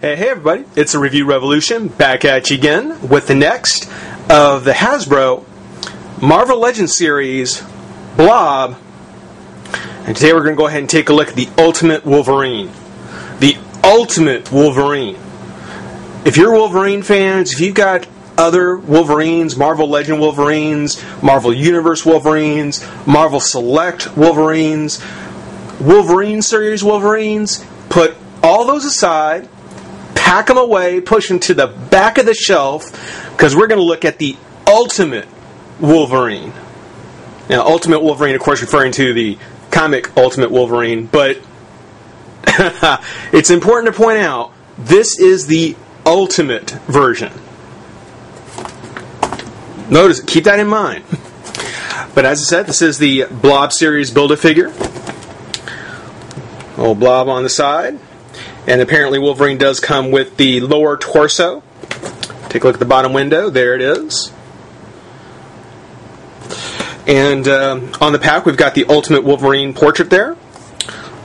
Hey everybody, it's a Review Revolution, back at you again with the next of the Hasbro Marvel Legends series, Blob. And today we're going to go ahead and take a look at the Ultimate Wolverine. The Ultimate Wolverine. If you're Wolverine fans, if you've got other Wolverines, Marvel Legend Wolverines, Marvel Universe Wolverines, Marvel Select Wolverines, Wolverine series Wolverines, put all those aside, pack them away, push them to the back of the shelf, because we're going to look at the Ultimate Wolverine. Now, Ultimate Wolverine, of course, referring to the comic Ultimate Wolverine, but it's important to point out, this is the Ultimate version. Notice, keep that in mind. But as I said, this is the Blob series Build-A-Figure. Old Blob on the side. And apparently Wolverine does come with the lower torso. Take a look at the bottom window. There it is. And on the pack we've got the Ultimate Wolverine portrait there.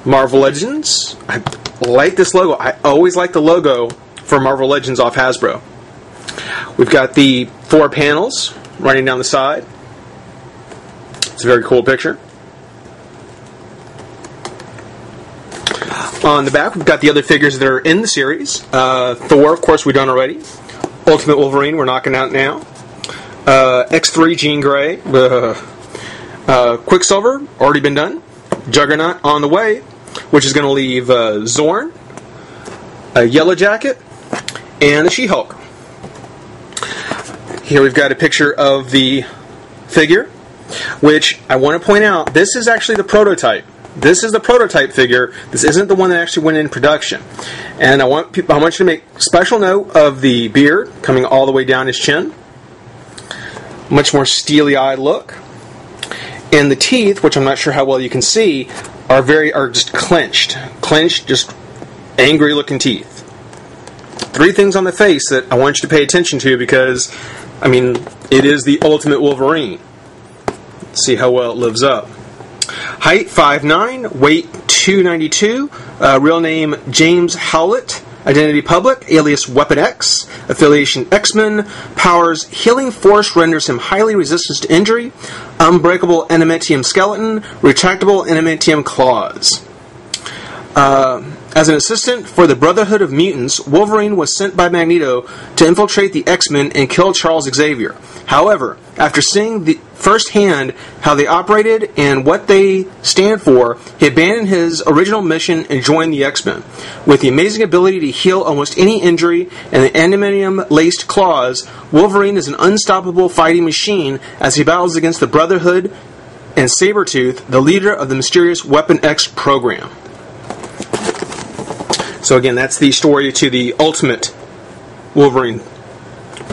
Marvel Legends. I like this logo. I always like the logo for Marvel Legends off Hasbro. We've got the 4 panels running down the side. It's a very cool picture. On the back, we've got the other figures that are in the series. Thor, of course, we've done already. Ultimate Wolverine, we're knocking out now. X3, Jean Grey. Quicksilver, already been done. Juggernaut on the way, which is going to leave Zorn, a Yellow Jacket, and a She-Hulk. Here we've got a picture of the figure, which I want to point out, this is actually the prototype. This is the prototype figure. This isn't the one that actually went in production. And I want you to make special note of the beard coming all the way down his chin. Much more steely-eyed look. And the teeth, which I'm not sure how well you can see, are just clenched. Clenched, just angry-looking teeth. 3 things on the face that I want you to pay attention to because, I mean, it is the Ultimate Wolverine. Let's see how well it lives up. Height 5'9", weight 292, real name James Howlett, identity public, alias Weapon X, affiliation X-Men, powers healing force renders him highly resistant to injury, unbreakable adamantium skeleton, retractable adamantium claws. As an assistant for the Brotherhood of Mutants, Wolverine was sent by Magneto to infiltrate the X-Men and kill Charles Xavier. However, after seeing firsthand how they operated and what they stand for, he abandoned his original mission and joined the X-Men. With the amazing ability to heal almost any injury and the adamantium-laced claws, Wolverine is an unstoppable fighting machine as he battles against the Brotherhood and Sabretooth, the leader of the mysterious Weapon X program. So again, that's the story to the Ultimate Wolverine,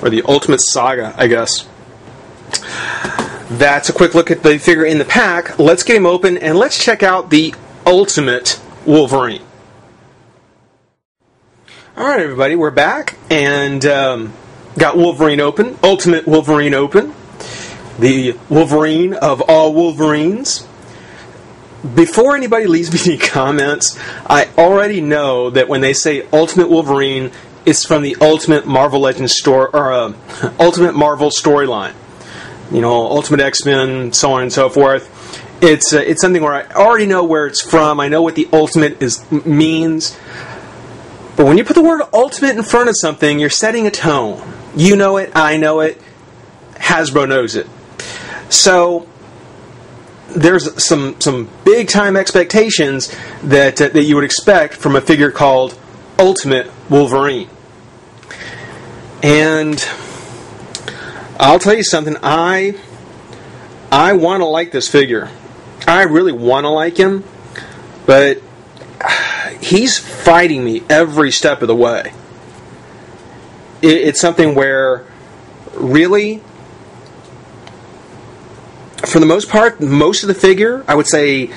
or the Ultimate Saga, I guess. That's a quick look at the figure in the pack. Let's get him open and let's check out the Ultimate Wolverine. Alright everybody, we're back and got Wolverine open, Ultimate Wolverine open. The Wolverine of all Wolverines. Before anybody leaves me any comments, I already know that when they say Ultimate Wolverine, it's from the Ultimate Marvel Legends story, or Ultimate Marvel storyline. You know, Ultimate X-Men, so on and so forth. It's something where I already know where it's from. I know what the Ultimate means. But when you put the word Ultimate in front of something, you're setting a tone. You know it, I know it, Hasbro knows it. So there's some big time expectations that you would expect from a figure called Ultimate Wolverine. And I'll tell you something, I want to like this figure. I really want to like him, but he's fighting me every step of the way. It's something where, really, for the most part, most of the figure, I would say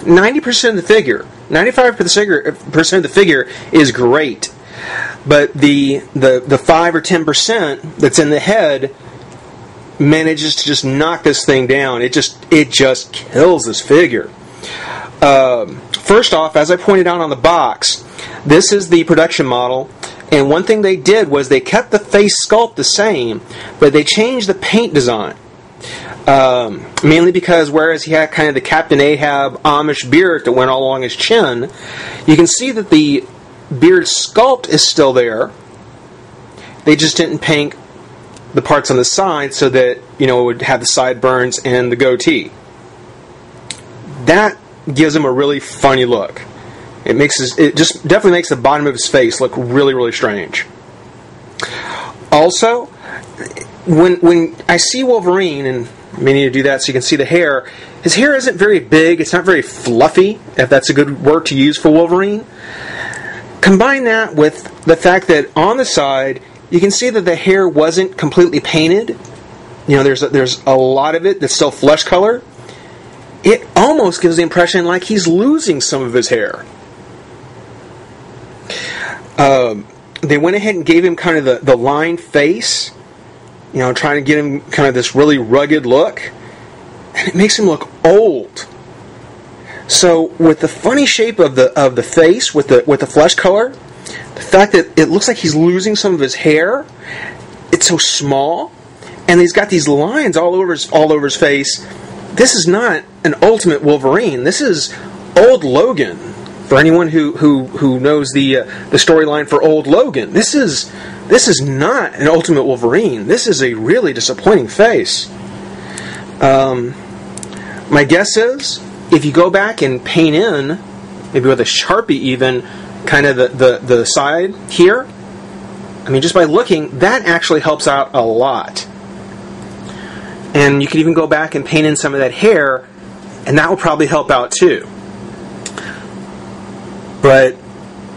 90% of the figure, 95% of the figure is great. But the 5 or 10% that's in the head manages to just knock this thing down. It just kills this figure. First off, as I pointed out on the box, This is the production model, and one thing they did was they kept the face sculpt the same, but they changed the paint design. Mainly because whereas he had kind of the Captain Ahab Amish beard that went all along his chin, you can see that the beard sculpt is still there. They just didn't paint the parts on the side so that, you know, it would have the sideburns and the goatee. That gives him a really funny look. It just definitely makes the bottom of his face look really, really strange. Also, when I see Wolverine, and I may need to do that so you can see the hair, his hair isn't very big, it's not very fluffy, if that's a good word to use for Wolverine. Combine that with the fact that on the side, you can see that the hair wasn't completely painted. You know, there's a lot of it that's still flesh color. It almost gives the impression like he's losing some of his hair. They went ahead and gave him kind of the lined face, you know, trying to get him kind of this really rugged look, and it makes him look old. So with the funny shape of the face, with the flesh color, the fact that it looks like he's losing some of his hair, it's so small, and he's got these lines all over his face. This is not an Ultimate Wolverine. This is Old Logan. For anyone who knows the storyline for Old Logan, this is not an Ultimate Wolverine. This is a really disappointing face. My guess is, if you go back and paint in, maybe with a Sharpie even, kind of the side here, I mean, just by looking, that actually helps out a lot. And you can even go back and paint in some of that hair, and that will probably help out too. But,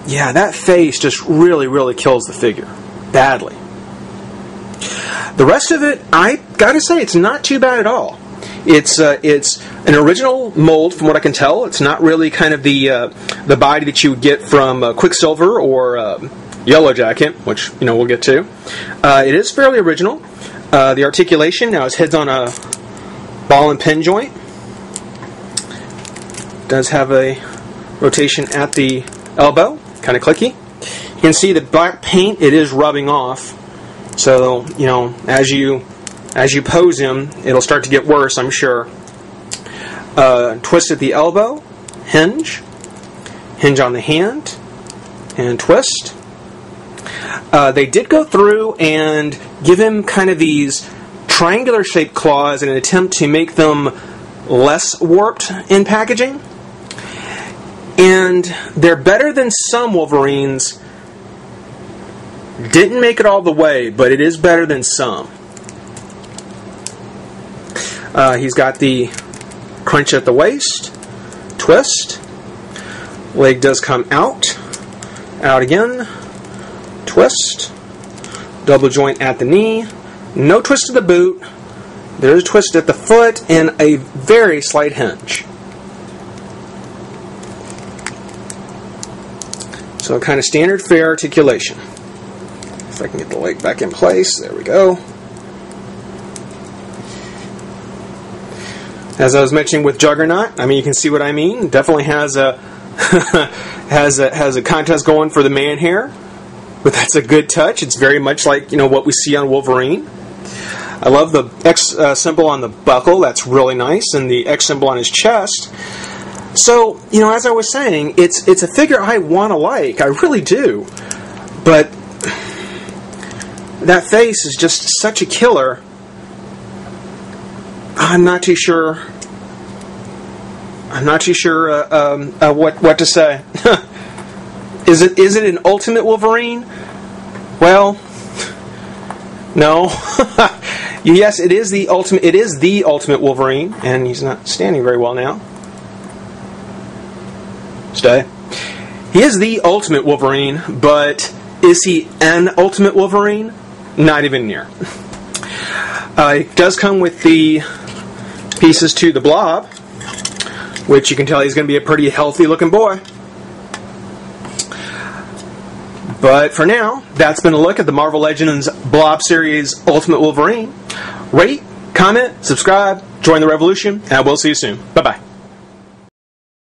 yeah, that face just really, really kills the figure. Badly. The rest of it, I gotta say, it's not too bad at all. It's an original mold, from what I can tell. It's not really kind of the body that you would get from Quicksilver or Yellow Jacket, which, you know, we'll get to. It is fairly original. The articulation, now his head's on a ball and pin joint. Does have a rotation at the elbow, kind of clicky. You can see the black paint, it is rubbing off. So, you know, as you pose him, it'll start to get worse, I'm sure. Twist at the elbow, hinge on the hand, and twist. They did go through and give him kind of these triangular shaped claws in an attempt to make them less warped in packaging. And they're better than some Wolverines. Didn't make it all the way, but it is better than some. He's got the crunch at the waist, twist. Leg does come out again, twist. Double joint at the knee. No twist to the boot. There's a twist at the foot and a very slight hinge. So kind of standard fair articulation. If I can get the leg back in place, there we go. As I was mentioning with Juggernaut, I mean, you can see what I mean. Definitely has a has a contest going for the man hair, but that's a good touch. It's very much like, you know, what we see on Wolverine. I love the X symbol on the buckle. That's really nice, and the X symbol on his chest. So, you know, as I was saying, it's a figure I want to like. I really do. But that face is just such a killer. I'm not too sure what to say. Is it an Ultimate Wolverine? Well, no. Yes, it is the ultimate. It is the Ultimate Wolverine, and he's not standing very well now. Stay. He is the Ultimate Wolverine, but is he an Ultimate Wolverine? Not even near. It does come with the pieces to the Blob, which you can tell he's going to be a pretty healthy looking boy. But for now, that's been a look at the Marvel Legends Blob series Ultimate Wolverine. Rate, comment, subscribe, join the revolution, and we'll see you soon. Bye-bye.